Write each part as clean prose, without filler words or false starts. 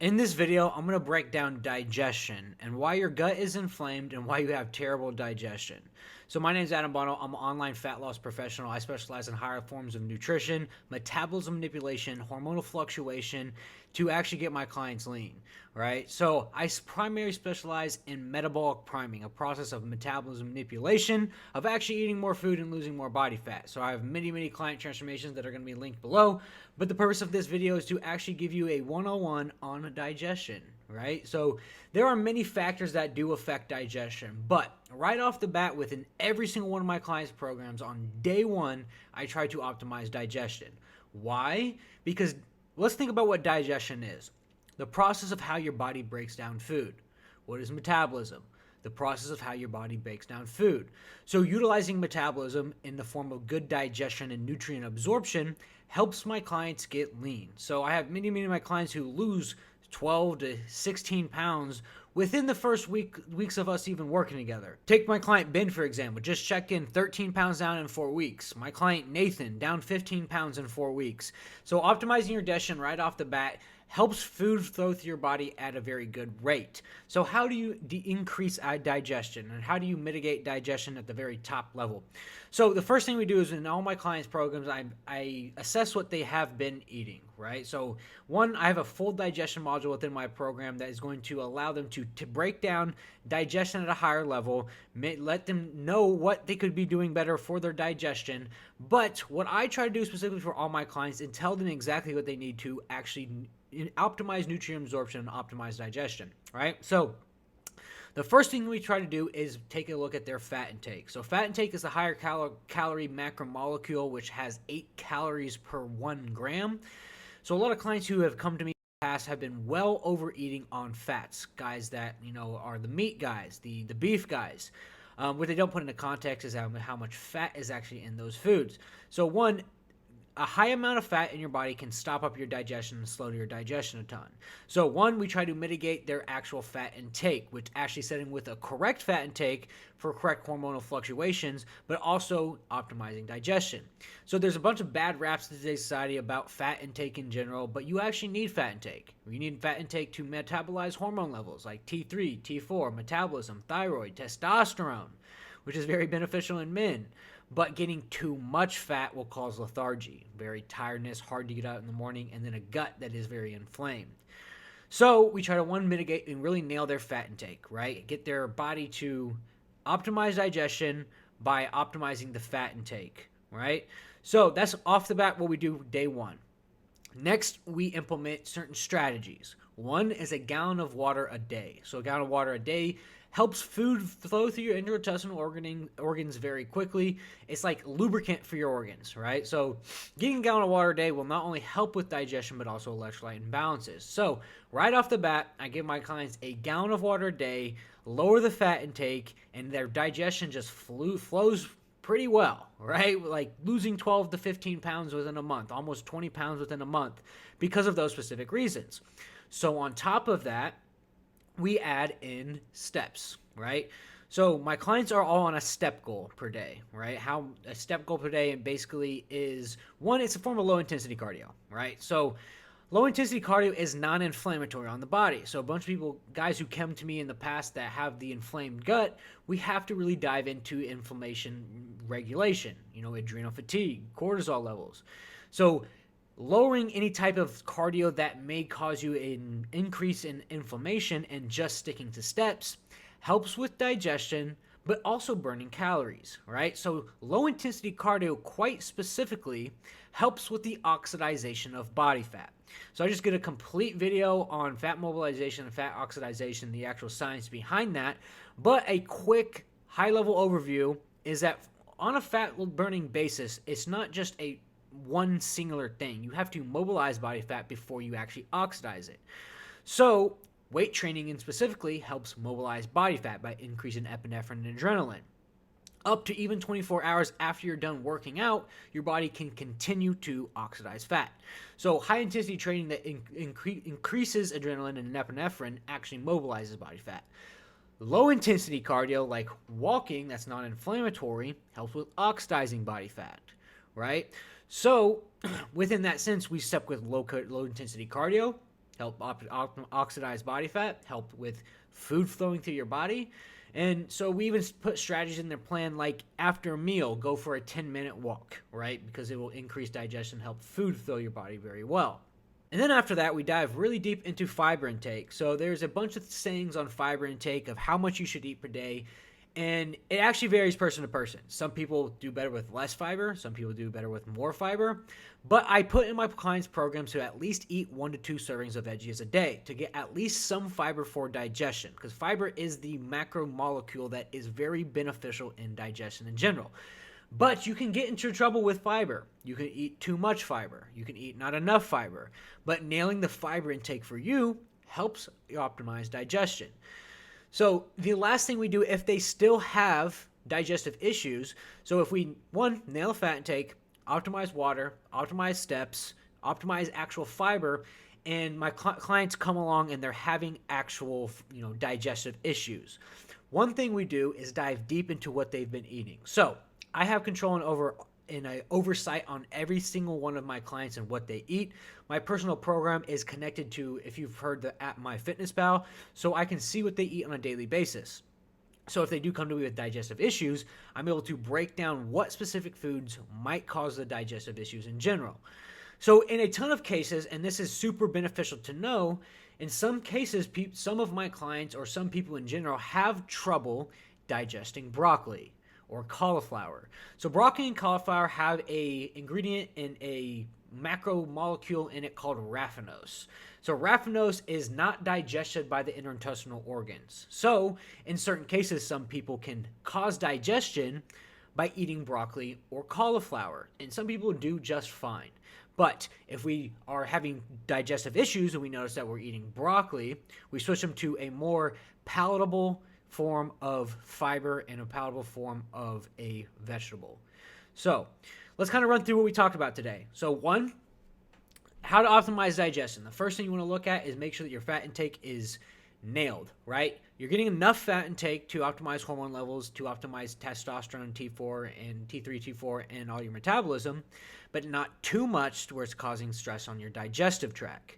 In this video, I'm going to break down digestion and why your gut is inflamed and why you have terrible digestion. So my name is Adam Bono. I'm an online fat loss professional. I specialize in higher forms of nutrition, metabolism manipulation, hormonal fluctuation to actually get my clients lean, right? So I primarily specialize in metabolic priming, a process of metabolism manipulation, of actually eating more food and losing more body fat. So I have many client transformations that are going to be linked below, but the purpose of this video is to actually give you a 101 on digestion, right? So there are many factors that do affect digestion, but right off the bat within every single one of my clients' programs on day one, I try to optimize digestion. Why? Because let's think about what digestion is. The process of how your body breaks down food. What is metabolism? The process of how your body breaks down food. So utilizing metabolism in the form of good digestion and nutrient absorption helps my clients get lean. So I have many of my clients who lose 12 to 16 pounds within the first weeks of us even working together. Take my client Ben, for example. Just check in 13 pounds down in 4 weeks. My client Nathan, down 15 pounds in 4 weeks. So optimizing your digestion right off the bat helps food flow through your body at a very good rate. So how do you increase digestion, and how do you mitigate digestion at the very top level? So the first thing we do is in all my clients' programs, I assess what they have been eating, right? So one, I have a full digestion module within my program that is going to allow them to break down digestion at a higher level, let them know what they could be doing better for their digestion. But what I try to do specifically for all my clients is tell them exactly what they need to actually optimize nutrient absorption and optimize digestion, right? So the first thing we try to do is take a look at their fat intake. So fat intake is the higher calorie macromolecule, which has 8 calories per 1 gram. So a lot of clients who have come to me in the past have been well overeating on fats, guys that, are the meat guys, the beef guys. What they don't put into context is how much fat is actually in those foods. So one, a high amount of fat in your body can stop up your digestion and slow your digestion a ton. So one, we try to mitigate their actual fat intake, which actually setting with a correct fat intake for correct hormonal fluctuations, but also optimizing digestion. So there's a bunch of bad raps in today's society about fat intake in general, but you actually need fat intake. You need fat intake to metabolize hormone levels like T3, T4, metabolism, thyroid, testosterone, which is very beneficial in men. But getting too much fat will cause lethargy, very tiredness, hard to get out in the morning, and then a gut that is very inflamed. So we try to mitigate and really nail their fat intake, right? Get their body to optimize digestion by optimizing the fat intake, right? So that's off the bat what we do day one. Next, we implement certain strategies. One is a gallon of water a day. So a gallon of water a day helps food flow through your intestinal organs very quickly. It's like lubricant for your organs, right? So getting a gallon of water a day will not only help with digestion, but also electrolyte imbalances. So right off the bat, I give my clients a gallon of water a day, lower the fat intake, and their digestion just flows pretty well, right? Like losing 12 to 15 pounds within a month, almost 20 pounds within a month because of those specific reasons. So on top of that, we add in steps, right? So my clients are all on a step goal per day, right? How a step goal per day basically is one, it's a form of low intensity cardio, right? So low intensity cardio is non-inflammatory on the body. So a bunch of people, guys who come to me in the past that have the inflamed gut, we have to really dive into inflammation regulation, adrenal fatigue, cortisol levels. So lowering any type of cardio that may cause you an increase in inflammation and just sticking to steps helps with digestion, but also burning calories, right? So low intensity cardio quite specifically helps with the oxidization of body fat. So I just did a complete video on fat mobilization and fat oxidization, the actual science behind that, but a quick high-level overview is that on a fat burning basis, it's not just a one singular thing. You have to mobilize body fat before you actually oxidize it. So weight training in specifically helps mobilize body fat by increasing epinephrine and adrenaline. Up to even 24 hours after you're done working out, your body can continue to oxidize fat. So high intensity training that increases adrenaline and epinephrine actually mobilizes body fat. Low intensity cardio like walking that's non-inflammatory helps with oxidizing body fat, right? So within that sense, we step with low intensity cardio, help oxidize body fat, help with food flowing through your body. And so we even put strategies in their plan like after a meal, go for a 10-minute walk, right? Because it will increase digestion, help food flow your body very well. And then after that, we dive really deep into fiber intake. So there's a bunch of sayings on fiber intake of how much you should eat per day. And it actually varies person to person. Some people do better with less fiber. Some people do better with more fiber. But I put in my clients' programs to at least eat 1 to 2 servings of veggies a day to get at least some fiber for digestion. Because fiber is the macromolecule that is very beneficial in digestion in general. But you can get into trouble with fiber. You can eat too much fiber. You can eat not enough fiber. But nailing the fiber intake for you helps you optimize digestion. So the last thing we do if they still have digestive issues, so if we, one, nail fat intake, optimize water, optimize steps, optimize actual fiber, and my clients come along and they're having actual, digestive issues. One thing we do is dive deep into what they've been eating. So I have control and an oversight on every single one of my clients and what they eat. My personal program is connected to, if you've heard the app MyFitnessPal, so I can see what they eat on a daily basis. So if they do come to me with digestive issues, I'm able to break down what specific foods might cause the digestive issues in general. So in a ton of cases, and this is super beneficial to know, in some cases, some of my clients or some people in general have trouble digesting broccoli or cauliflower. So broccoli and cauliflower have a ingredient in a macromolecule in it called raffinose. So raffinose is not digested by the intestinal organs. So in certain cases, some people can cause digestion by eating broccoli or cauliflower, and some people do just fine. But if we are having digestive issues and we notice that we're eating broccoli, we switch them to a more palatable form of fiber and a palatable form of a vegetable. So let's kind of run through what we talked about today. So one, how to optimize digestion. The first thing you want to look at is make sure that your fat intake is nailed, right? You're getting enough fat intake to optimize hormone levels, to optimize testosterone, T4 and T3, T4, and all your metabolism, but not too much to where it's causing stress on your digestive tract.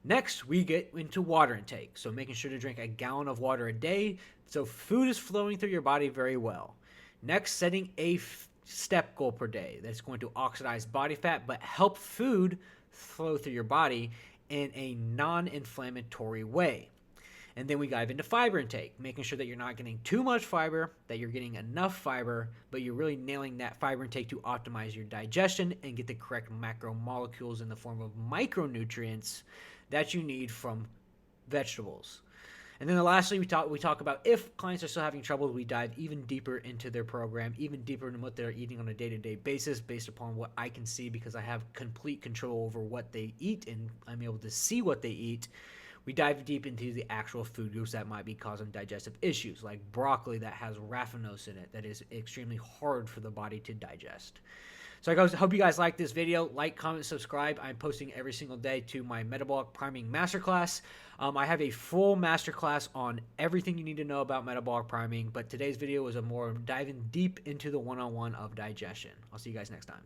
Next, we get into water intake. So making sure to drink a gallon of water a day so food is flowing through your body very well. Next, setting a step goal per day that's going to oxidize body fat but help food flow through your body in a non-inflammatory way. And then we dive into fiber intake, making sure that you're not getting too much fiber, that you're getting enough fiber, but you're really nailing that fiber intake to optimize your digestion and get the correct macromolecules in the form of micronutrients that you need from vegetables. And then lastly, we talk about if clients are still having trouble, we dive even deeper into their program, even deeper into what they're eating on a day-to-day basis based upon what I can see because I have complete control over what they eat and I'm able to see what they eat. We dive deep into the actual food groups that might be causing digestive issues, like broccoli that has raffinose in it that is extremely hard for the body to digest. So I hope you guys like this video. Like, comment, subscribe. I'm posting every single day to my Metabolic Priming Masterclass. I have a full masterclass on everything you need to know about metabolic priming, but today's video was a more diving deep into the one-on-one of digestion. I'll see you guys next time.